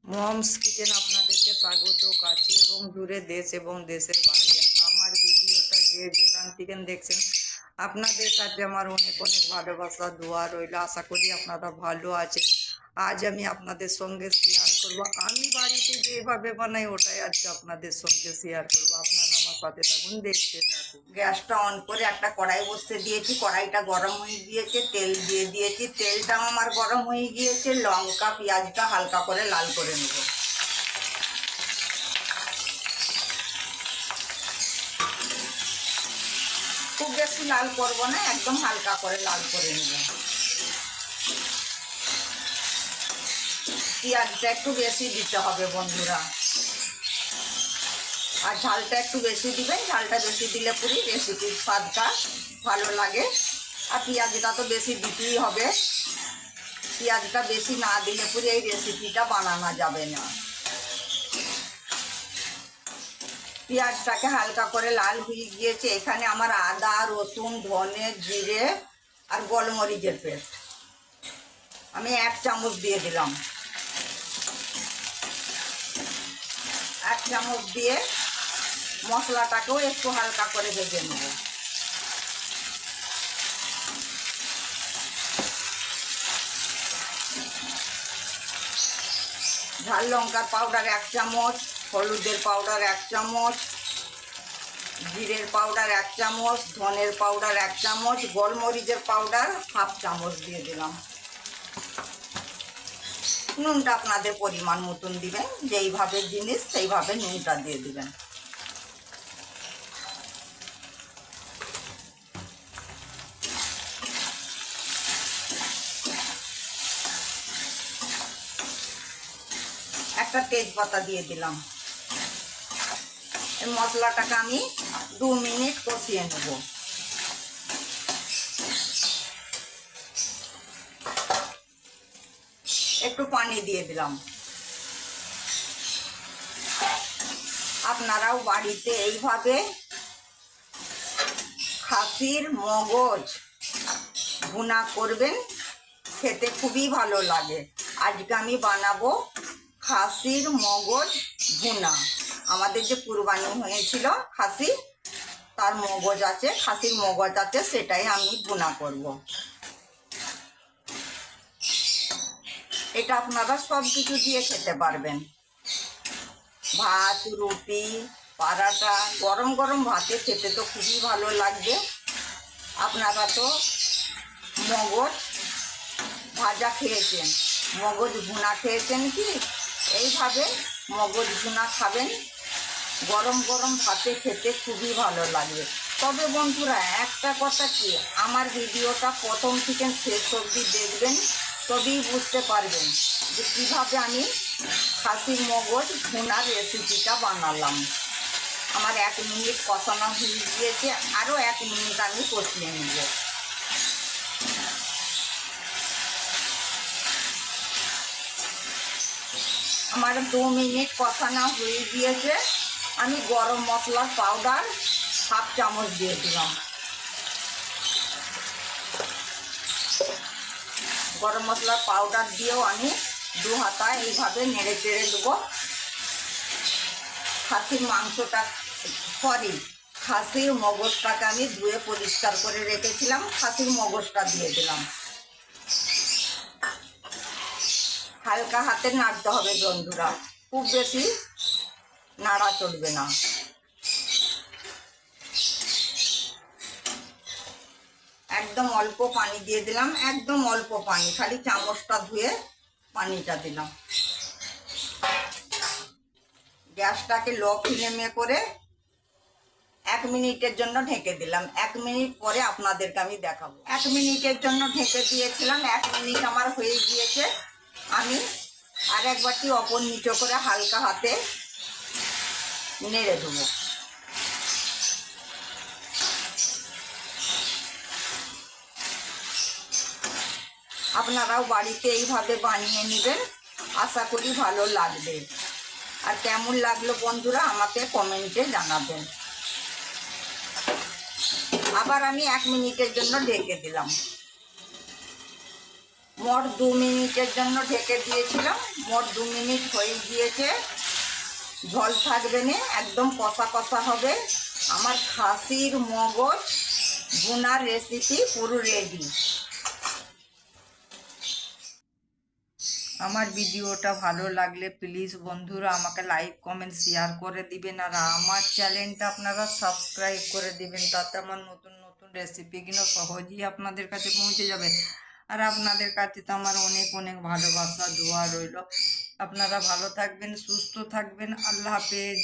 Moms kitchen আপনাদেরকে স্বাগত। কাছে এবং দূরে, দেশ এবং দেশের বাইরে আমার ভিডিওটা যে যেখান থেকে দেখছেন আপনাদের কাছে আমার অনেক অনেক ভালোবাসা দোয়া রইল। আশা করি আপনারা ভালো আছেন। আজ আমি আপনাদের সঙ্গে শেয়ার করব আমি বাড়িতে যেভাবে বানাই, ওটাই আজকে আপনাদের সঙ্গে শেয়ার করব। আপনারা আমার সাথে থাকুন, দেখতে থাকুন। গ্যাসটা অন করে একটা কড়াই বসিয়ে দিয়েছি। কড়াইটা গরম হয়ে গিয়েছে, তেল দিয়ে দিয়েছি। তেলটা আমার গরম হয়ে গিয়েছে। লঙ্কা পেঁয়াজটা হালকা করে লাল করে নেব। খুব বেশি লাল করব না, একদম হালকা করে লাল করে নেব। পেঁয়াজটা একটু বেশি দিতে হবে বন্ধুরা, আর ঝালটা একটু বেশি দিবেন। ঝালটা বেশি দিলে পুরি রেসিপির স্বাদটা ভালো লাগে। আর পেঁয়াজটা তো বেশি দিতেই হবে, পেঁয়াজটা বেশি না দিলে পুরি এই রেসিপিটা বানানো যাবে না। পেঁয়াজটাকে হালকা করে লাল হয়ে গিয়েছে। এখানে আমার আদা রসুন ধনে জিরে আর গোলমরিচের পেস্ট আমি 1 চামচ দিয়ে দিলাম। 1 চামচ দিয়ে মশলাটাকেও একটু হালকা করে ভেজে নেব। ঝাল লঙ্কার পাউডার 1 চামচ, হলুদের পাউডার 1 চামচ, জিরের পাউডার 1 চামচ, ধনের পাউডার 1 চামচ, গোলমরিচের পাউডার 1/2 চামচ দিয়ে দিলাম। নুনটা আপনাদের পরিমাণ মতন দিবেন, যেইভাবে জিনিস সেইভাবে নুনটা দিয়ে দিবেন। একটা তেজপাতা দিয়ে দিলাম। এই মশলাটাকে আমি 2 মিনিট কষিয়ে নেব। একটু পানি দিয়ে দিলাম। আপনারাও বাড়িতে এইভাবে খাসির মগজ ভুনা করবেন, খেতে খুবই ভালো লাগে। আজকে আমি বানাবো খাসির মগজ ভুনা। আমাদের যে কুরবানি হয়েছিল খাসি, তার মগজ আছে, খাসির মগজ আছে, সেটাই আমি ভুনা করব। এটা আপনারা সব কিছু দিয়ে খেতে পারবেন, ভাত রুটি পরাটা, গরম গরম ভাতে খেতে তো খুবই ভালো লাগবে। আপনারা তো মগজ ভাজা খেয়েছেন, মগজ ভুনা খেয়েছেন কি? এইভাবে মগজ ভুনা খাবেন, গরম গরম ভাতে খেতে খুবই ভালো লাগবে। তবে বন্ধুরা একটা কথা কি, আমার ভিডিওটা প্রথম থেকে শেষ অবধি দেখবেন, তবেই বুঝতে পারবেন যে কীভাবে আমি খাসির মগজ ভুনার রেসিপিটা বানালাম। আমার 1 মিনিট কষানো হয়ে গিয়েছে, আরও 1 মিনিট আমি কষিয়ে নেব। আমার 2 মিনিট কষানো হয়ে গিয়েছে। আমি গরম মশলার পাউডার 1/2 চামচ দিয়ে দিলাম। গরম মশলার পাউডার দিয়েও আমি 2 হাতা এইভাবে নেড়ে চেড়ে দেবো। খাসির মাংসটা খাসির মগজটাকে আমি ধুয়ে পরিষ্কার করে রেখেছিলাম, খাসির মগজটা দিয়ে দিলাম। হালকা হাতে নাড়তে হবে বন্ধুরা, খুব বেশি নাড়া চলবে না। একদম অল্প পানি দিয়ে দিলাম, একদম অল্প পানি, খালি চামচটা ধুয়ে পানিটা দিলাম। গ্যাসটাকে লো ফ্লেমে করে 1 মিনিটের জন্য ঢেকে দিলাম। 1 মিনিট পরে আপনাদেরকে আমি দেখাবো। 1 মিনিটের জন্য ঢেকে দিয়েছিলাম, 1 মিনিট আমার হয়ে গিয়েছে। আমি আর একবারটি অপর নিচে করে হালকা হাতে নেড়ে দেবো। আপনারাও বাড়িতে এইভাবে বানিয়ে নেবেন, আশা করি ভালো লাগবে। আর কেমন লাগলো বন্ধুরা আমাকে কমেন্টে জানাবেন। আবার আমি 1 মিনিটের জন্য ঢেকে দিলাম। মোট 2 মিনিটের জন্য ঢেকে দিয়েছিলাম। মোট 2 মিনিট হয়ে গিয়েছে। ঝোল থাকবে না, একদম কষা কষা হবে। আমার খাসির মগজ ভুনার রেসিপি পুরো রেডি। আমার ভিডিওটা ভালো লাগলে প্লিজ বন্ধুরা আমাকে লাইক কমেন্ট শেয়ার করে দিবেন, আর আমার চ্যানেলটা আপনারা সাবস্ক্রাইব করে দিবেন। তাতে আমার নতুন নতুন রেসিপিগুলো সহজেই আপনাদের কাছে পৌঁছে যাবে। আর আপনাদের কাছে তো আমার অনেক অনেক ভালোবাসা দোয়া রইল। আপনারা ভালো থাকবেন, সুস্থ থাকবেন। আল্লাহ হাফেজ।